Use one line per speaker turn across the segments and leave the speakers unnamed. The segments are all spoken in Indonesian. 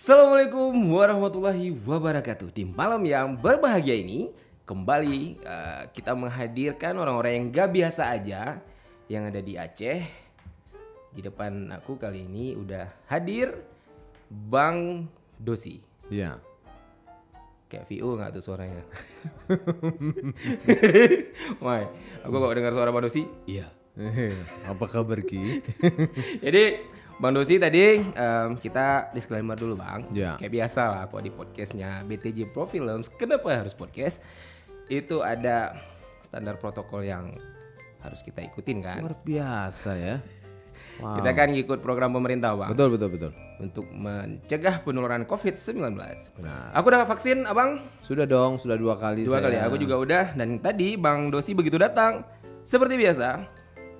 Assalamualaikum warahmatullahi wabarakatuh. Di malam yang berbahagia ini kembali kita menghadirkan orang-orang yang gak biasa aja yang ada di Aceh. Di depan aku kali ini udah hadir Bang Dosi.
Iya.
Kayak VO gak tuh suaranya? Wah, aku kok dengar suara Bang Dosi? Iya.
Apa kabar Ki?
Jadi Bang Dosi tadi kita disclaimer dulu Bang.
Ya.
Kayak biasa lah kok di podcastnya BTJ Pro Films. Kenapa harus podcast? Itu ada standar protokol yang harus kita ikutin kan.
Luar biasa ya. Wow.
Kita kan ngikut program pemerintah Bang.
Betul.
Untuk mencegah penularan COVID-19.
Benar.
Aku udah vaksin Abang?
Sudah dong, sudah 2 kali.
2 kali. Aku juga udah. Dan tadi Bang Dosi begitu datang, seperti biasa,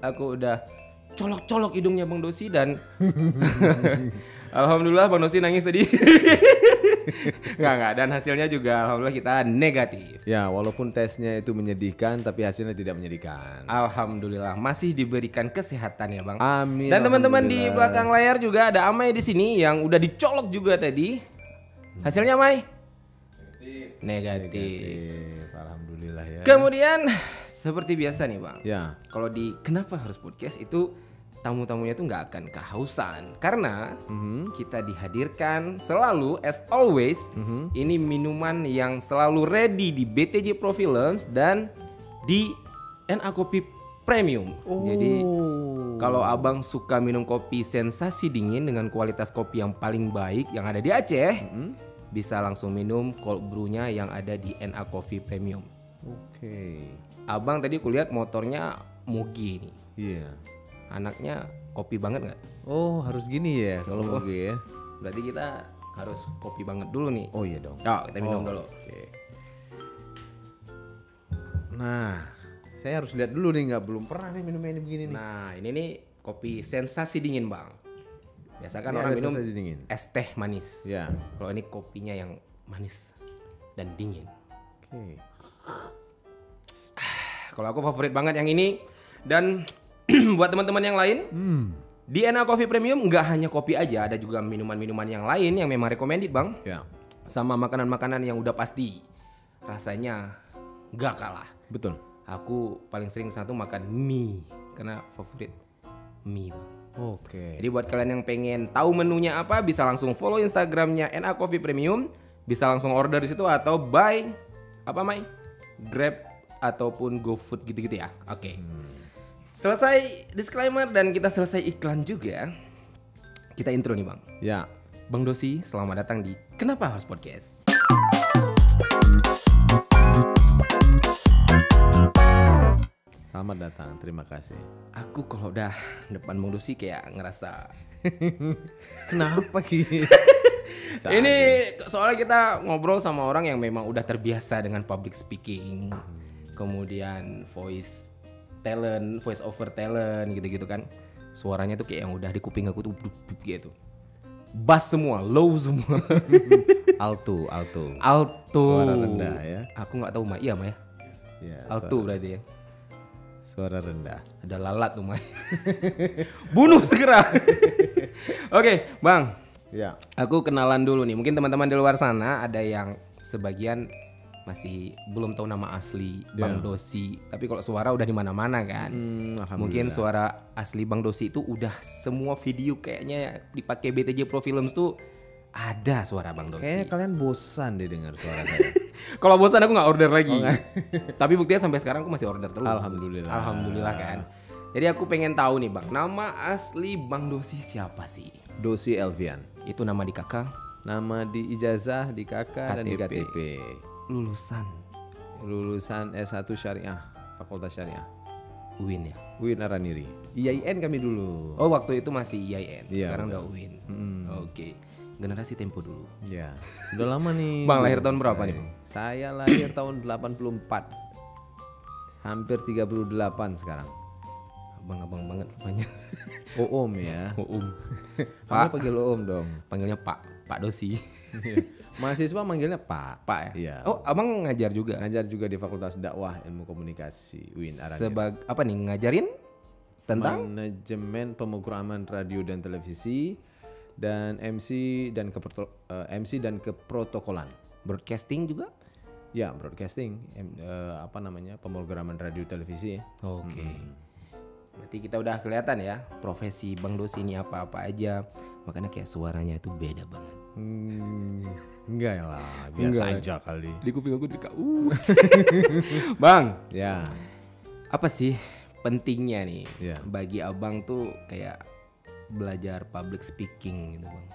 aku udah colok-colok hidungnya Bang Dosi dan alhamdulillah Bang Dosi nangis tadi. Enggak, dan hasilnya juga alhamdulillah kita negatif.
Ya, walaupun tesnya itu menyedihkan tapi hasilnya tidak menyedihkan.
Alhamdulillah masih diberikan kesehatan ya Bang.
Amin.
Dan teman-teman di belakang layar juga ada Amai di sini yang udah dicolok juga tadi. Hasilnya Amai? Negatif.
Alhamdulillah ya.
Kemudian seperti biasa nih Bang.
Ya.
Kalau di kenapa harus podcast itu tamu-tamunya tuh nggak akan kehausan karena kita dihadirkan selalu as always ini minuman yang selalu ready di BTJ Pro Films dan di NA Kopi Premium. Jadi kalau abang suka minum kopi sensasi dingin dengan kualitas kopi yang paling baik yang ada di Aceh, bisa langsung minum cold brew-nya yang ada di NA Coffee Premium.
Oke.
Abang tadi kulihat motornya Mogi nih.
Iya.
Anaknya kopi banget nggak?
Oh, harus gini ya kalau mau ya.
Berarti kita harus kopi banget dulu nih.
Oh iya dong.
Yuk kita minum dulu.
Oke. Nah, saya harus lihat dulu nih, belum pernah nih minum ini begini nih.
Nah ini nih kopi sensasi dingin bang. Biasa kan
Ini
orang
ada
minum
sensasi dingin.
es teh manis.
Ya.
Kalau ini kopinya yang manis dan dingin.
Oke.
Kalau aku favorit banget yang ini. Dan buat teman-teman yang lain, di NA Coffee Premium nggak hanya kopi aja, ada juga minuman-minuman yang lain yang memang recommended bang.
Ya.
Sama makanan-makanan yang udah pasti rasanya nggak kalah.
Betul.
Aku paling sering satu makan mie karena favorit mie bang.
Oke.
Jadi buat kalian yang pengen tahu menunya apa, bisa langsung follow Instagramnya NA Coffee Premium, bisa langsung order di situ atau buy apa Mai? Grab ataupun GoFood gitu-gitu ya. Oke. Selesai disclaimer dan kita selesai iklan juga. Kita intro nih bang.
Ya.
Bang Dosi, selamat datang di Kenapa Harus Podcast.
Selamat datang, terima kasih.
Aku kalau udah depan Bang Dosi kayak ngerasa
Kenapa Ki?
ini soalnya kita ngobrol sama orang yang memang udah terbiasa dengan public speaking, kemudian voice over talent gitu-gitu kan. Suaranya tuh kayak yang udah di kuping aku tuh gitu. Bass semua, low semua.
Alto.
Alto.
Suara rendah ya.
Aku nggak tahu Mai, iya Mai.
Ya,
Alto berarti ya.
Suara rendah.
Ada lalat tuh Mai. Bunuh segera. Oke, Bang.
Ya.
Aku kenalan dulu nih. Mungkin teman-teman di luar sana ada yang sebagian masih belum tahu nama asli Bang Dosi. Tapi kalau suara udah di mana-mana kan. Mungkin suara asli Bang Dosi itu udah semua video kayaknya dipakai BTJ Pro Films tuh ada suara Bang Dosi.
Kayaknya kalian bosan deh dengar suara saya.
Kalau bosan aku nggak order lagi. Tapi buktinya sampai sekarang aku masih order terus.
Alhamdulillah
kan. Jadi aku pengen tahu nih Bang, nama asli Bang Dosi siapa sih?
Dosi Elvian.
Itu nama di kakak,
Nama di ijazah, di KK, dan di KTP. Lulusan S1 Syariah, Fakultas Syariah.
UIN ya?
UIN Araniri. IAIN kami dulu.
Oh waktu itu masih IAIN,
Iya,
sekarang
betul.
udah UIN. Oke. Generasi Tempo dulu.
Ya, sudah lama nih.
Bang, lahir tahun berapa nih, Bang?
Saya lahir tahun 84. Hampir 38 sekarang.
Abang-abang banget rupanya.
Om ya.
Om.
Pak panggil Om dong.
Panggilnya Pak Dosi.
Mahasiswa manggilnya Pak.
Pak ya?
Iya.
Oh, abang ngajar juga?
Ngajar juga di Fakultas Dakwah Ilmu Komunikasi UIN Araniri.
Apa nih ngajarin tentang
manajemen pemrograman radio dan televisi dan MC dan keprotokolan.
Broadcasting juga?
Ya, broadcasting, pemrograman radio televisi.
Oke. Berarti kita udah kelihatan ya profesi Bang Dosi ini apa-apa aja. Makanya kayak suaranya itu beda banget.
Enggak lah, biasa aja kali.
Di kuping aku teriak. Bang,
Ya.
apa sih pentingnya nih
Ya.
bagi abang tuh kayak belajar public speaking gitu bang?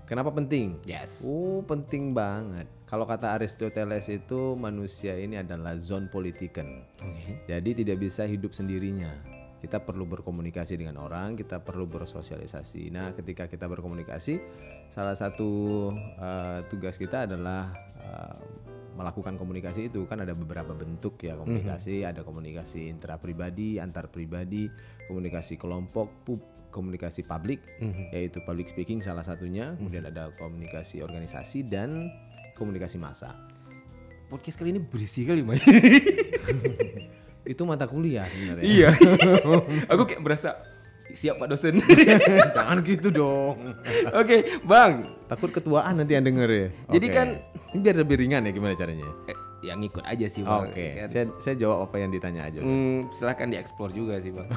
Kenapa penting?
Yes.
Oh, penting banget. Kalau kata Aristoteles itu manusia ini adalah zon politiken.
Oke.
Jadi tidak bisa hidup sendirinya. Kita perlu berkomunikasi dengan orang, kita perlu bersosialisasi. Nah, ketika kita berkomunikasi, salah satu tugas kita adalah melakukan komunikasi itu. Kan ada beberapa bentuk ya komunikasi, ada komunikasi intrapribadi, antar pribadi, komunikasi kelompok, komunikasi publik, yaitu public speaking salah satunya. Kemudian ada komunikasi organisasi dan komunikasi massa.
Podcast kali ini berisi kali Mai.
Itu mata kuliah sebenarnya.
Iya. Aku kayak berasa siap Pak dosen.
Jangan gitu dong.
Oke, Bang.
Takut ketuaan nanti yang denger ya.
Jadi
Oke.
kan
ini biar lebih ringan ya, gimana caranya?
ya ngikut aja sih Bang.
Oke,
Kan?
saya jawab apa yang ditanya aja.
Silahkan dieksplor juga sih Bang.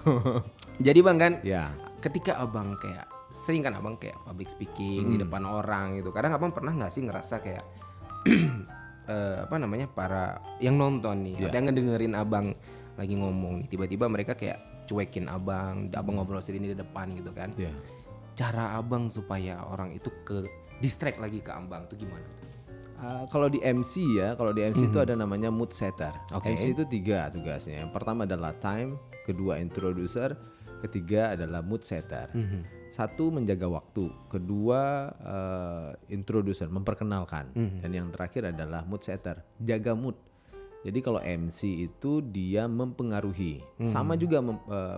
Jadi Bang kan
Ya.
ketika abang kayak sering kan abang kayak public speaking di depan orang gitu. Kadang abang pernah nggak sih ngerasa kayak para yang nonton nih atau yang ngedengerin abang lagi ngomong nih, tiba-tiba mereka kayak cuekin abang ngobrol sendiri di depan gitu kan.
Ya.
Cara abang supaya orang itu ke distract lagi ke abang tuh gimana tuh?
Kalau di MC ya, itu ada namanya mood setter.
Oke.
MC itu 3 tugasnya. Yang pertama adalah time, kedua introducer, ketiga adalah mood setter. Satu menjaga waktu, kedua introducer memperkenalkan, dan yang terakhir adalah mood setter, jaga mood. Jadi kalau MC itu dia mempengaruhi, sama juga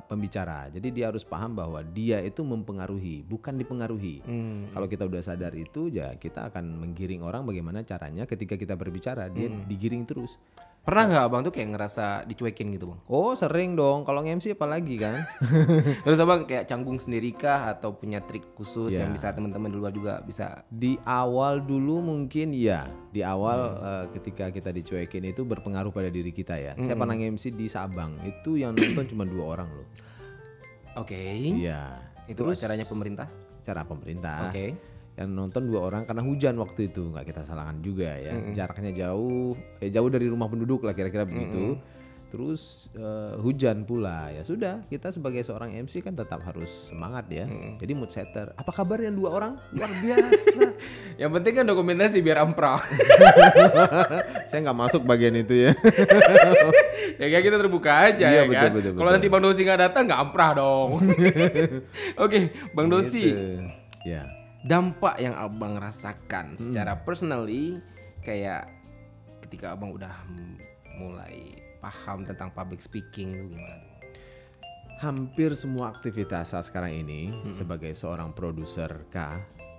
pembicara. Jadi dia harus paham bahwa dia itu mempengaruhi, bukan dipengaruhi. Kalau kita udah sadar itu, ya kita akan menggiring orang. Bagaimana caranya ketika kita berbicara, dia digiring terus.
Pernah nggak abang tuh kayak ngerasa dicuekin gitu Bang?
Oh sering dong, kalau MC apalagi kan.
Terus abang kayak canggung sendiri kah atau punya trik khusus
Ya.
yang bisa teman-teman di luar juga bisa?
Di awal dulu mungkin ya, di awal ketika kita dicuekin itu berpengaruh pada diri kita ya. Saya pernah MC di Sabang, itu yang nonton cuma 2 orang loh.
Oke.
Iya.
Itu acaranya pemerintah?
Cara pemerintah.
Oke.
Yang nonton 2 orang karena hujan waktu itu, nggak kita salahkan juga ya. Jaraknya jauh, jauh dari rumah penduduk lah kira-kira begitu. Terus hujan pula, ya sudah, kita sebagai seorang MC kan tetap harus semangat ya. Jadi mood setter. Apa kabar yang 2 orang? Luar biasa.
Yang penting kan dokumentasi biar amprah.
Saya nggak masuk bagian itu ya.
Ya kayak kita terbuka aja
Iya,
ya
betul,
kan.
betul,
Kalau
betul.
nanti Bang Dosi nggak datang nggak amprah dong. Oke, Bang Dosi.
Gitu. Ya.
Dampak yang abang rasakan secara personally kayak ketika abang udah mulai paham tentang public speaking tuh gimana tuh?
Hampir semua aktivitas saat sekarang ini sebagai seorang produser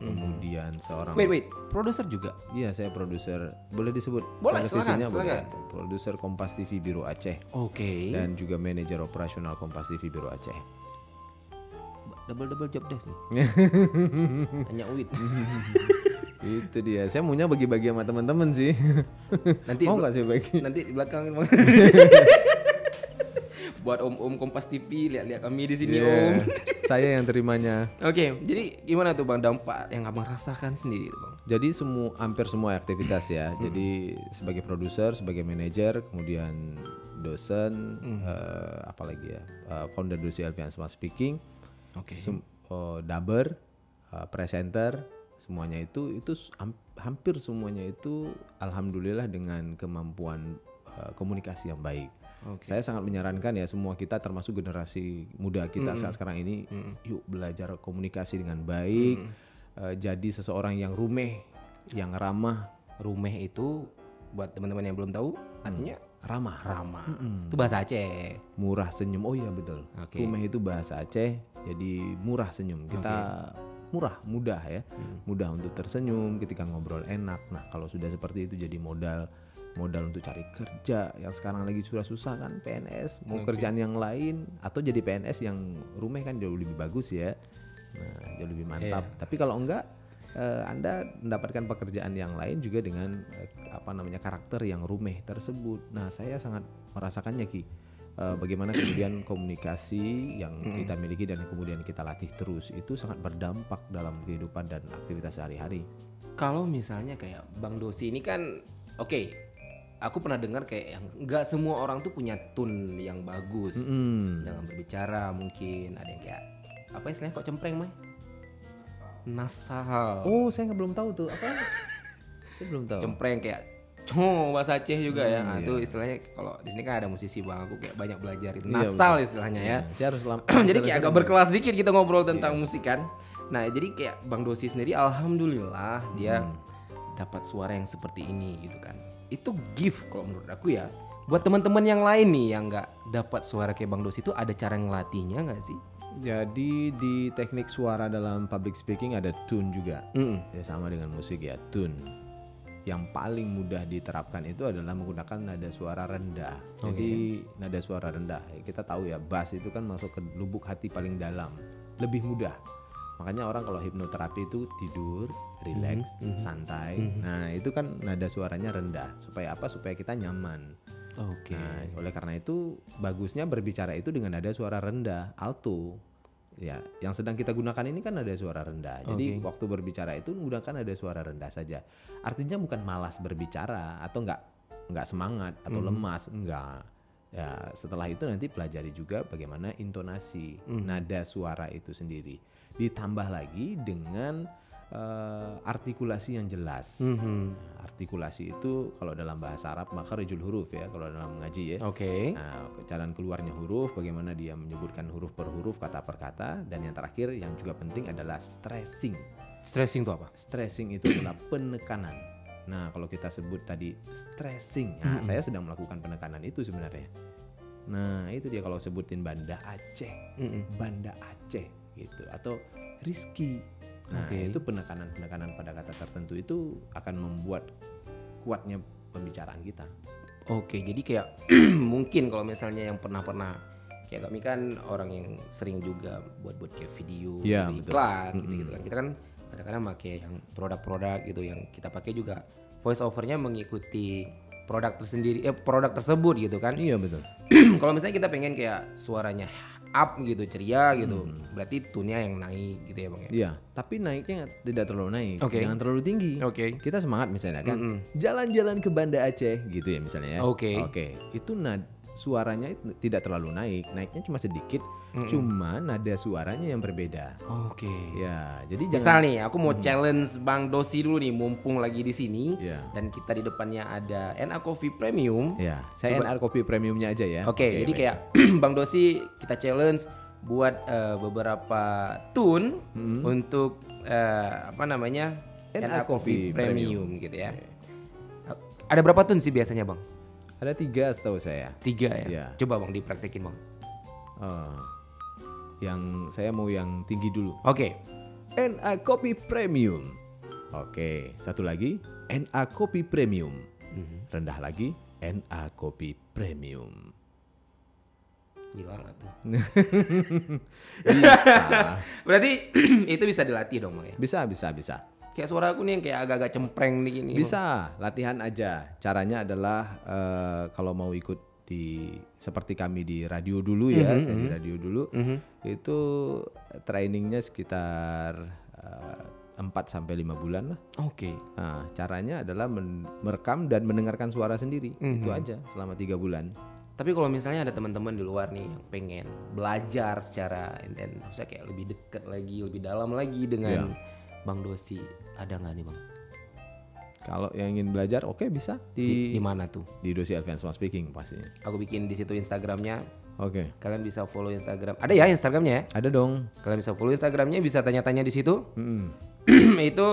kemudian seorang
Wait, produser juga?
Iya, saya produser. Boleh disebut
Boleh,
posisinya?
silakan.
Produser Kompas TV Biro Aceh
Oke.
dan juga manajer operasional Kompas TV Biro Aceh.
Double job desk nih. Hanya Uit.
Itu dia. Saya maunya bagi-bagi sama teman-teman sih.
Nanti
Mau nggak saya bagi?
nanti di belakang buat om-om Kompas TV lihat-lihat kami di sini om.
Saya yang terimanya.
Oke, jadi gimana tuh Bang dampak yang abang rasakan sendiri tuh Bang?
Jadi hampir semua aktivitas ya. Jadi sebagai produser, sebagai manajer, kemudian dosen, apalagi ya, founder Dosi Alfian Smart Speaking,
Oke.
dubber, presenter, semuanya itu hampir semuanya itu alhamdulillah dengan kemampuan komunikasi yang baik. Saya sangat menyarankan ya semua kita termasuk generasi muda kita saat sekarang ini, yuk belajar komunikasi dengan baik, jadi seseorang yang rumeh, yang ramah.
Rumeh itu buat teman-teman yang belum tahu artinya
Ramah.
itu bahasa Aceh.
Murah senyum. Oh iya betul.
Oke.
Rumeh itu bahasa Aceh, jadi murah senyum. Kita murah, mudah ya. Mudah untuk tersenyum ketika ngobrol enak. Nah, kalau sudah seperti itu jadi modal untuk cari kerja yang sekarang lagi susah-susah kan, PNS, mau kerjaan yang lain atau jadi PNS yang rumeh kan jauh lebih bagus ya. Nah, jauh lebih mantap. Tapi kalau enggak, Anda mendapatkan pekerjaan yang lain juga dengan karakter yang rumeh tersebut. Nah, saya sangat merasakannya Ki. Bagaimana kemudian komunikasi yang kita miliki dan kemudian kita latih terus itu sangat berdampak dalam kehidupan dan aktivitas sehari-hari.
Kalau misalnya kayak Bang Dosi ini kan, aku pernah dengar kayak yang nggak semua orang tuh punya tone yang bagus dalam berbicara. Mungkin ada yang kayak apa istilahnya kok cempreng mah? Nasal.
Oh, saya belum tahu tuh apa? Saya belum tahu.
Cempreng kayak bahasa Aceh juga ya. Nah, itu istilahnya kalau di sini kan ada musisi Bang, aku kayak banyak belajar itu. Nasal istilahnya ya.
Saya harus
jadi kayak agak berkelas dikit kita ngobrol tentang musik kan. Nah, jadi kayak Bang Dosi sendiri alhamdulillah dia dapat suara yang seperti ini gitu kan. Itu gift kalau menurut aku ya. Buat teman-teman yang lain nih yang nggak dapat suara kayak Bang Dosi itu ada cara ngelatihnya nggak sih?
Jadi di teknik suara dalam public speaking ada tune juga. Ya sama dengan musik ya, tune. Yang paling mudah diterapkan itu adalah menggunakan nada suara rendah. Jadi nada suara rendah, kita tahu ya bass itu kan masuk ke lubuk hati paling dalam, lebih mudah. Makanya orang kalau hipnoterapi itu tidur, relax, santai. Nah itu kan nada suaranya rendah. Supaya apa? Supaya kita nyaman. Nah, oleh karena itu bagusnya berbicara itu dengan nada suara rendah, alto. Ya, yang sedang kita gunakan ini kan nada suara rendah. Jadi waktu berbicara itu menggunakan nada suara rendah saja. Artinya bukan malas berbicara atau enggak semangat atau lemas, enggak. Ya, setelah itu nanti pelajari juga bagaimana intonasi nada suara itu sendiri. Ditambah lagi dengan artikulasi yang jelas. Artikulasi itu kalau dalam bahasa Arab makharijul huruf ya, kalau dalam ngaji ya. Nah, jalan keluarnya huruf, bagaimana dia menyebutkan huruf per huruf, kata per kata, dan yang terakhir yang juga penting adalah stressing.
Stressing itu apa?
Stressing itu adalah penekanan. Nah, kalau kita sebut tadi stressing, nah, saya sedang melakukan penekanan itu sebenarnya. Nah, itu dia kalau sebutin Banda Aceh, Banda Aceh gitu, atau Rizky. Nah, itu penekanan pada kata tertentu itu akan membuat kuatnya pembicaraan kita.
Jadi kayak mungkin kalau misalnya yang pernah kayak kami kan orang yang sering juga buat kayak video, iklan gitu kan. Kita kan kadang-kadang pakai yang produk-produk gitu yang kita pakai juga voice overnya mengikuti produk tersebut gitu kan.
Iya betul.
Kalau misalnya kita pengen kayak suaranya up gitu, ceria gitu, berarti tune-nya yang naik gitu ya Bang ya.
Iya, tapi naiknya tidak terlalu naik, jangan terlalu tinggi. Kita semangat misalnya kan, jalan-jalan ke Banda Aceh gitu ya misalnya ya. Itu suaranya tidak terlalu naik, naiknya cuma sedikit, cuma nada suaranya yang berbeda. Ya, jadi
misal nih, aku mau challenge Bang Dosi dulu nih, mumpung lagi di sini, dan kita di depannya ada NA Coffee Premium.
Ya, saya NA Coffee Premiumnya aja ya.
Jadi kayak Bang Dosi kita challenge buat beberapa tune untuk NA Coffee Premium gitu ya. Ada berapa tune sih biasanya Bang?
Ada 3 setahu saya.
3 ya? Coba Bang dipraktekin Bang.
Yang saya mau yang tinggi dulu. NA Coffee Premium. Satu lagi NA Coffee Premium. Rendah lagi NA Coffee Premium.
Gila gak tuh?
Bisa.
Berarti itu bisa dilatih dong Bang ya?
Bisa.
Kayak suara aku nih yang kayak agak-agak cempreng nih gini.
Bisa, latihan aja. Caranya adalah kalau mau ikut seperti kami di radio dulu ya, saya di radio dulu, itu trainingnya sekitar 4-5 bulan lah. Nah, caranya adalah merekam dan mendengarkan suara sendiri, itu aja selama 3 bulan.
Tapi kalau misalnya ada teman-teman di luar nih yang pengen belajar secara maksudnya kayak lebih dekat lagi, lebih dalam lagi dengan Bang Dosi, ada nggak nih Bang?
Kalau yang ingin belajar, bisa
di mana tuh?
Di Dosi Alfian Smart Speaking pastinya.
Aku bikin di situ Instagramnya.
Kalian
bisa follow Instagram. Ada ya Instagramnya ya?
Ada dong.
Kalian bisa follow Instagramnya, bisa tanya-tanya di situ. Itu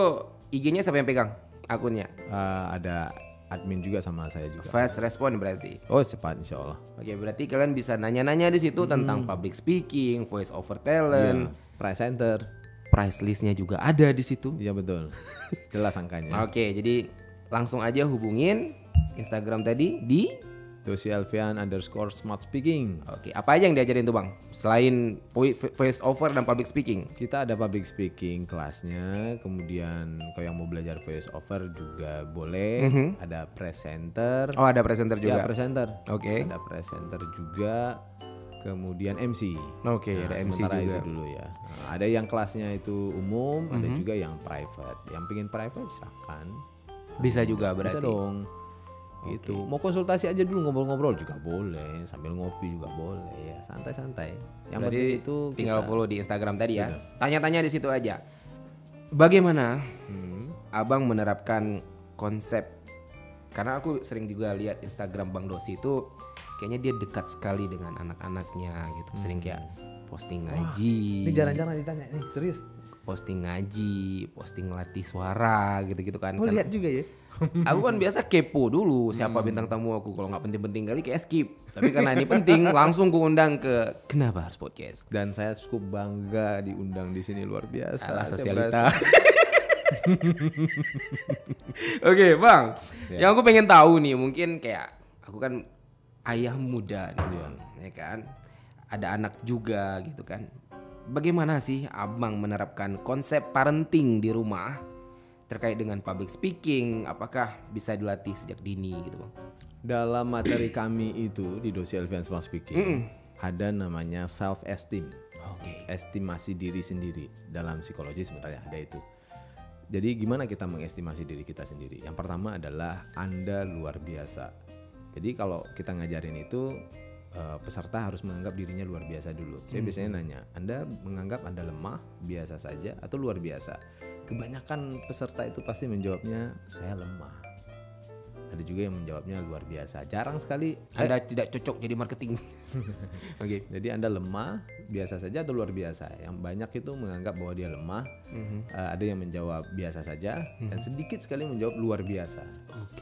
IG-nya siapa yang pegang akunnya?
Ada admin juga sama saya juga.
Fast respon berarti.
Cepat insya Allah.
Berarti kalian bisa nanya-nanya di situ tentang public speaking, voice over talent,
price center.
Price listnya juga ada di situ.
Iya betul. Jelas angkanya.
Jadi langsung aja hubungin Instagram tadi di
@dosialfian_smart speaking.
Oke, apa aja yang diajarin tuh Bang? Selain voice over dan public speaking.
Kita ada public speaking kelasnya, kemudian kalau yang mau belajar voice over juga boleh. Ada presenter.
Oh, ada presenter juga.
Ya, presenter.
Oke.
Ada presenter juga. Kemudian MC.
Oke, ada MC
sementara
juga.
itu dulu ya. Nah, ada yang kelasnya itu umum, ada juga yang private. Yang pengen private silakan.
Bisa juga berarti.
Bisa dong. Gitu. Mau konsultasi aja dulu, ngobrol-ngobrol juga boleh, sambil ngopi juga boleh ya, santai-santai. Yang
Berarti
penting itu
tinggal follow di Instagram tadi ya. Tanya-tanya di situ aja. Bagaimana Abang menerapkan konsep, karena aku sering juga lihat Instagram Bang Dosi itu kayaknya dia dekat sekali dengan anak-anaknya gitu. Sering kayak posting ngaji.
ini jarang-jarang ditanya nih, serius.
Posting ngaji, posting latih suara gitu-gitu kan.
Oh, lihat juga ya.
Aku kan biasa kepo dulu siapa bintang tamu aku, kalau nggak penting-penting kali kayak skip. Tapi karena ini penting, langsung ku undang ke Kenapa Harus Podcast.
Dan saya cukup bangga diundang di sini, luar biasa.
Alah,
Saya
sosialita. Oke Bang, yang aku pengen tahu nih, mungkin kayak aku kan ayah muda nih Bang, ya kan. Ada anak juga gitu kan. Bagaimana sih Abang menerapkan konsep parenting di rumah terkait dengan public speaking? Apakah bisa dilatih sejak dini gitu Bang?
Dalam materi kami itu di Dosi Alfian Smart Speaking ada namanya self esteem.
Oke.
Estimasi diri sendiri. Dalam psikologi sebenarnya ada itu. Jadi gimana kita mengestimasi diri kita sendiri? Yang pertama adalah Anda luar biasa. Jadi kalau kita ngajarin itu, peserta harus menganggap dirinya luar biasa dulu. Saya biasanya nanya, Anda menganggap Anda lemah, biasa saja, atau luar biasa? Kebanyakan peserta itu pasti menjawabnya, saya lemah. Ada juga yang menjawabnya luar biasa. Jarang sekali
Anda tidak cocok jadi marketing. Oke.
jadi Anda lemah, biasa saja atau luar biasa? Yang banyak itu menganggap bahwa dia lemah. Ada yang menjawab biasa saja, dan sedikit sekali menjawab luar biasa.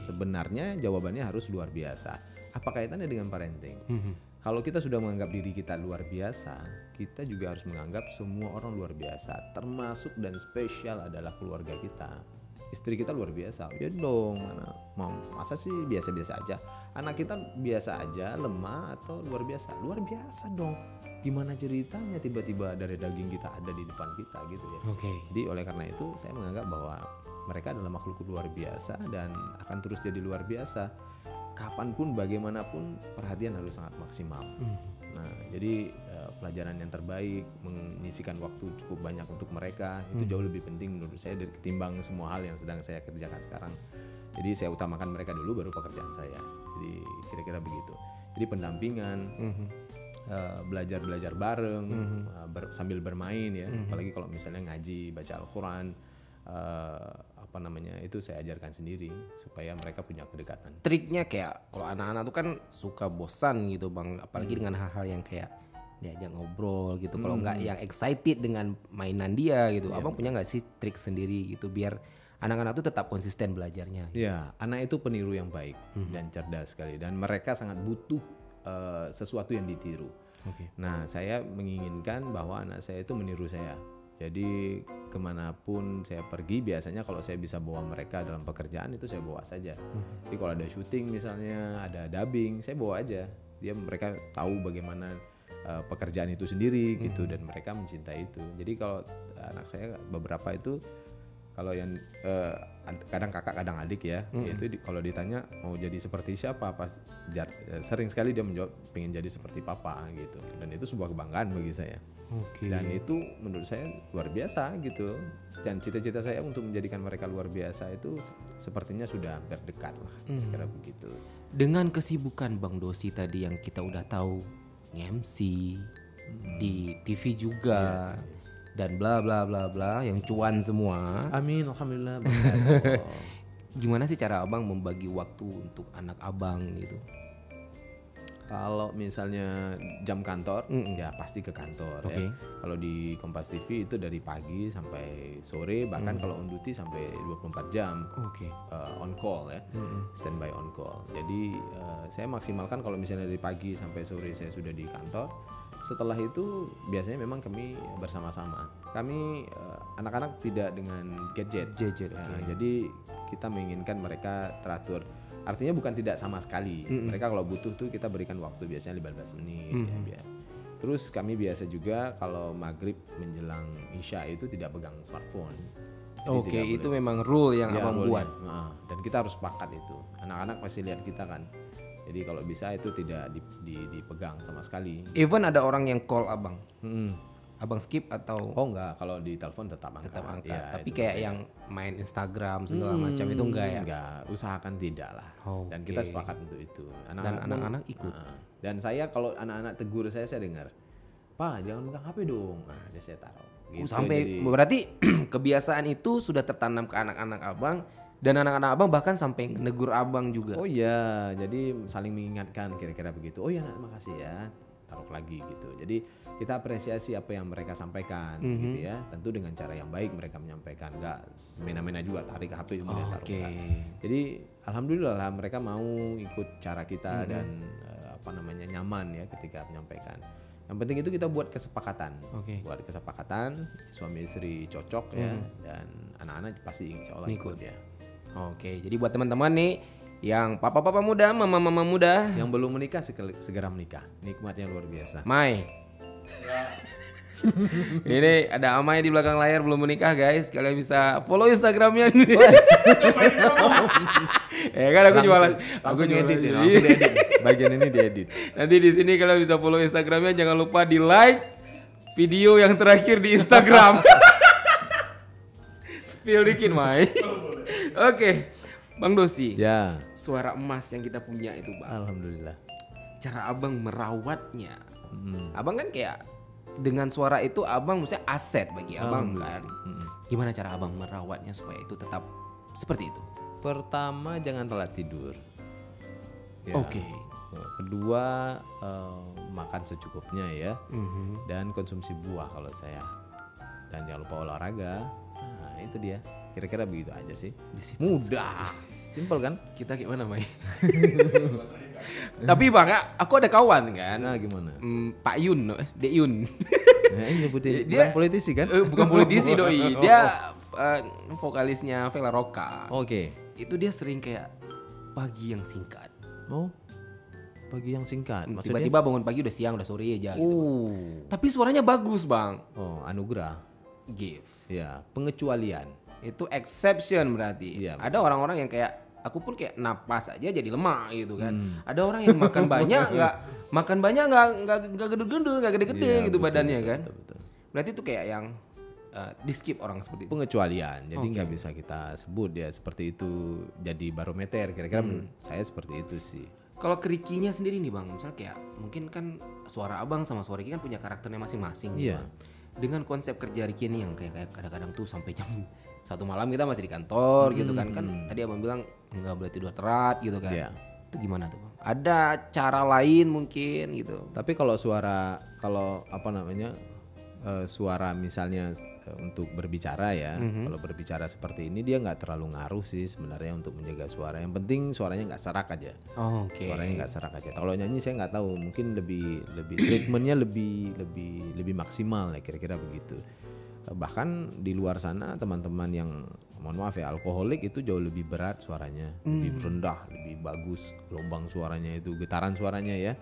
Sebenarnya jawabannya harus luar biasa. Apa kaitannya dengan parenting? Kalau kita sudah menganggap diri kita luar biasa, kita juga harus menganggap semua orang luar biasa, termasuk dan spesial adalah keluarga kita. Istri kita luar biasa, ya dong, masa sih biasa-biasa aja? Anak kita biasa aja, lemah atau luar biasa? Luar biasa dong. Gimana ceritanya tiba-tiba dari daging kita ada di depan kita gitu ya?
Oke.
Jadi oleh karena itu saya menganggap bahwa mereka adalah makhluk luar biasa dan akan terus jadi luar biasa. Kapanpun, bagaimanapun, perhatian harus sangat maksimal. Nah, jadi pelajaran yang terbaik, menyisikan waktu cukup banyak untuk mereka, itu jauh lebih penting menurut saya dari ketimbang semua hal yang sedang saya kerjakan sekarang. Jadi saya utamakan mereka dulu, baru pekerjaan saya. Jadi kira-kira begitu. Jadi pendampingan, belajar bareng, sambil bermain ya. Apalagi kalau misalnya ngaji, baca Al-Quran, itu saya ajarkan sendiri supaya mereka punya kedekatan.
Triknya kayak kalau anak-anak tuh kan suka bosan gitu Bang, apalagi dengan hal-hal yang kayak diajak ngobrol gitu. Kalau nggak yang excited dengan mainan dia gitu, Abang punya nggak sih trik sendiri gitu biar anak-anak tuh tetap konsisten belajarnya?
Ya, anak itu peniru yang baik dan cerdas sekali, dan mereka sangat butuh sesuatu yang ditiru. Nah, saya menginginkan bahwa anak saya itu meniru saya. Jadi kemanapun saya pergi, biasanya kalau saya bisa bawa mereka dalam pekerjaan itu saya bawa saja. Jadi kalau ada syuting misalnya, ada dubbing, saya bawa aja. Mereka tahu bagaimana pekerjaan itu sendiri gitu, dan mereka mencintai itu. Jadi kalau anak saya beberapa itu, kalau yang kadang kakak kadang adik ya, itu kalau ditanya mau jadi seperti siapa, sering sekali dia menjawab pengen jadi seperti papa gitu. Dan itu sebuah kebanggaan bagi saya. Dan itu menurut saya luar biasa gitu. Dan cita-cita saya untuk menjadikan mereka luar biasa itu sepertinya sudah hampir dekat lah, kira begitu.
Dengan kesibukan Bang Dosi tadi yang kita udah tahu, MC di TV juga, dan bla bla bla bla yang cuan semua.
Amin, alhamdulillah.
Gimana sih cara Abang membagi waktu untuk anak Abang gitu?
Kalau misalnya jam kantor, ya pasti ke kantor ya. Kalau di Kompas TV itu dari pagi sampai sore, bahkan kalau on duty sampai 24 jam. On call ya, standby on call. Jadi saya maksimalkan kalau misalnya dari pagi sampai sore saya sudah di kantor. Setelah itu biasanya memang kami bersama-sama. Kami anak-anak tidak dengan gadget. Jadi kita menginginkan mereka teratur. Artinya bukan tidak sama sekali. Mereka kalau butuh tuh kita berikan waktu biasanya 15 menit ya, biar. Terus kami biasa juga kalau maghrib menjelang isya itu tidak pegang smartphone. Jadi
Oke,
tidak
itu
boleh.
memang rule yang
Ya,
abang
rule-nya.
buat.
Dan kita harus sepakat itu. Anak-anak pasti lihat kita kan. Jadi kalau bisa itu tidak dipegang sama sekali.
Even ada orang yang call abang,
Mm.
abang skip atau
Oh enggak, kalau di telepon tetap angkat.
tetap angkat.
Ya,
Tapi
itu
kayak
berbeda.
yang main Instagram segala macam itu enggak ya?
Enggak, usahakan tidak lah. Dan
Oke.
kita sepakat untuk itu.
Dan anak-anak ikut.
Dan saya kalau anak-anak tegur saya dengar, "Pak, jangan pegang HP dong." Nah, jadi saya taruh. Gitu,
Sampai
jadi-
berarti kebiasaan itu sudah tertanam ke anak-anak abang dan anak-anak abang bahkan sampai negur abang juga.
Oh iya, jadi saling mengingatkan kira-kira begitu. Oh iya, nak, makasih ya. Taruh lagi gitu. Jadi kita apresiasi apa yang mereka sampaikan gitu ya. Tentu dengan cara yang baik mereka menyampaikan, enggak semena-mena juga tarik HP kemudian taruh.
Oke.
Enggak. Jadi alhamdulillah lah mereka mau ikut cara kita dan nyaman ya ketika menyampaikan. Yang penting itu kita buat kesepakatan.
Oke.
Buat kesepakatan, suami istri cocok ya dan anak-anak pasti insya Allah ikut ya.
Oke, jadi buat teman-teman nih yang papa-papa muda, mama-mama muda,
Yang belum menikah segera menikah. Nikmatnya luar biasa.
Mai. Ini ada Amai di belakang layar belum menikah guys. Kalian bisa follow Instagramnya. Ya kan aku jualan.
Langsung
jualan
diedit ya,
jadi.
langsung diedit. Bagian ini diedit.
Nanti di sini kalian bisa follow Instagramnya. Jangan lupa di like video yang terakhir di Instagram. Spill dikit Mai. Oke, Bang Dosi.
Ya,
Suara emas yang kita punya itu Bang.
alhamdulillah.
Cara abang merawatnya. Abang kan kayak dengan suara itu abang maksudnya aset bagi abang kan. Gimana cara abang merawatnya supaya itu tetap seperti itu?
Pertama jangan telat tidur. Ya.
Oke.
Kedua makan secukupnya ya. Dan konsumsi buah kalau saya. Dan jangan lupa olahraga. Nah itu dia. Kira-kira begitu aja sih. Mudah. Simpel kan?
Kita gimana Mai? Tapi bang, aku ada kawan kan.
Nah gimana?
Pak Yun, Dek Yun.
Nah, ini nyebutin
Dia-
bukan politisi kan?
Bukan politisi doi. Dia vokalisnya Vela Roca.
Oke.
Itu dia sering kayak pagi yang singkat.
Oh. Pagi yang singkat. Maksudnya?
Tiba-tiba bangun pagi udah siang, udah sore aja gitu.
Oh.
Tapi suaranya bagus bang.
Oh, anugerah.
Gift.
Ya, pengecualian.
Itu exception berarti.
Iya.
Ada orang-orang yang kayak aku pun kayak napas aja jadi lemak gitu kan. Ada orang yang makan banyak nggak gede-gede, nggak gede-gede
Iya,
gitu
betul,
badannya
betul,
kan.
betul.
Berarti itu kayak yang di skip orang seperti itu.
Pengecualian. Jadi nggak bisa kita sebut ya seperti itu jadi barometer. Kira-kira menurut saya seperti itu sih.
Kalau kerikinya sendiri nih bang, misalnya kayak mungkin kan suara abang sama suara Riki kan punya karakternya masing-masing. gitu,
Iya.
Bang. Dengan konsep kerja Riki nih yang kayak kadang-kadang tuh sampai jam 1 malam kita masih di kantor gitu kan. Tadi abang bilang nggak boleh tidur terat gitu kan.
Iya.
Itu gimana tuh bang? Ada cara lain mungkin gitu.
Tapi kalau suara misalnya untuk berbicara ya, kalau berbicara seperti ini dia nggak terlalu ngaruh sih sebenarnya untuk menjaga suara. Yang penting suaranya nggak serak aja.
Oke.
Suaranya nggak serak aja. Kalau nyanyi saya nggak tahu, mungkin lebih treatmentnya lebih maksimal ya kira-kira begitu. Bahkan di luar sana teman-teman yang mohon maaf ya alkoholik itu jauh lebih berat suaranya, lebih rendah, lebih bagus gelombang suaranya itu, getaran suaranya ya,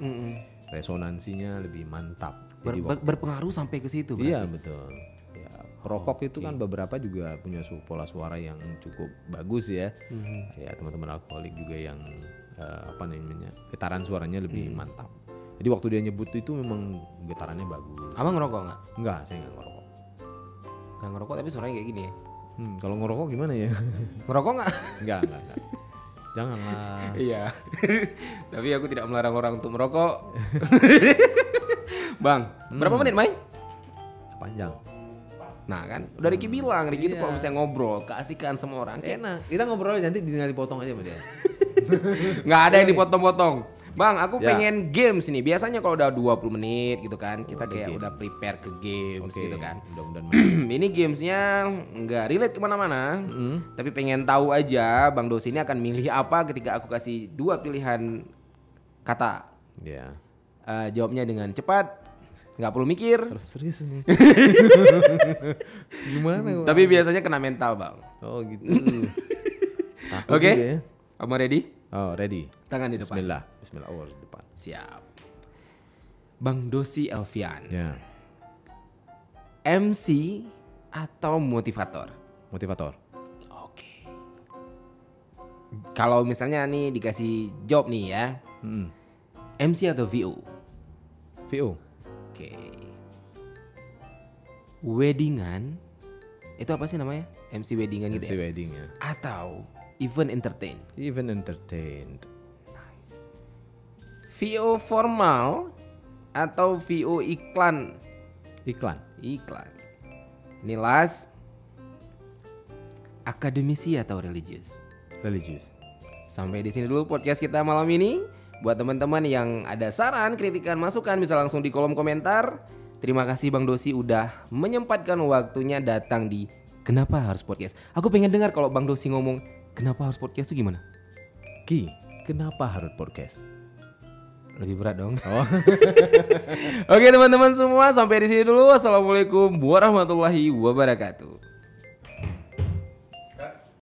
resonansinya lebih mantap. Jadi
Berpengaruh sampai ke situ berarti.
iya betul. Ya, perokok itu kan beberapa juga punya pola suara yang cukup bagus ya. Ya teman-teman alkoholik juga yang getaran suaranya lebih mantap. Jadi waktu dia nyebut itu memang getarannya bagus.
Abang ngerokok nggak?
Enggak, saya nggak ngerokok.
Nggak ngerokok tapi suaranya kayak gini ya.
Kalau ngerokok gimana ya?
Ngerokok nggak?
Enggak. Janganlah.
Iya. Tapi aku tidak melarang orang untuk merokok. Bang, berapa menit main?
Panjang.
Nah kan, udah Riki bilang, Riki itu kalau misalnya ngobrol, keasikan sama orang kayak
Enak. Kita ngobrol nanti tinggal dipotong aja sama dia.
nggak ada yang dipotong-potong. Bang, aku
Ya.
pengen games nih. Biasanya kalau udah 20 menit gitu kan, kita kayak udah prepare ke games
Oke,
gitu kan.
Mudah-mudahan.
Ini gamesnya nggak relate kemana-mana, tapi pengen tahu aja Bang Dosi ini akan milih apa ketika aku kasih 2 pilihan kata.
Ya.
Jawabnya dengan cepat, nggak perlu mikir.
Serius nih. Gimana?
Tapi biasanya kena mental bang.
Oh gitu. Takut
Oke,
juga ya.
kamu ready?
Oh, ready.
Tangan di depan.
Bismillah. Bismillah. Oh, di depan.
Siap. Bang Dosi Elvian.
Ya.
MC atau motivator?
Motivator.
Oke. Kalau misalnya nih dikasih job nih ya. MC atau VO?
VO.
Oke. Weddingan itu apa sih namanya? MC weddingan gitu
MC
ya?
wedding ya.
Atau event entertain?
Even entertained.
Nice. VO formal atau VO iklan?
Iklan.
Iklan. Ini last. Akademisi atau religius?
Religious.
Sampai di sini dulu podcast kita malam ini. Buat teman-teman yang ada saran, kritikan, masukan bisa langsung di kolom komentar. Terima kasih Bang Dosi udah menyempatkan waktunya datang di Kenapa Harus Podcast. Aku pengen dengar kalau Bang Dosi ngomong Kenapa Harus Podcast itu gimana?
Ki, kenapa harus podcast?
Lebih berat dong.
Oh.
Oke teman-teman semua, sampai di sini dulu. Assalamualaikum warahmatullahi wabarakatuh.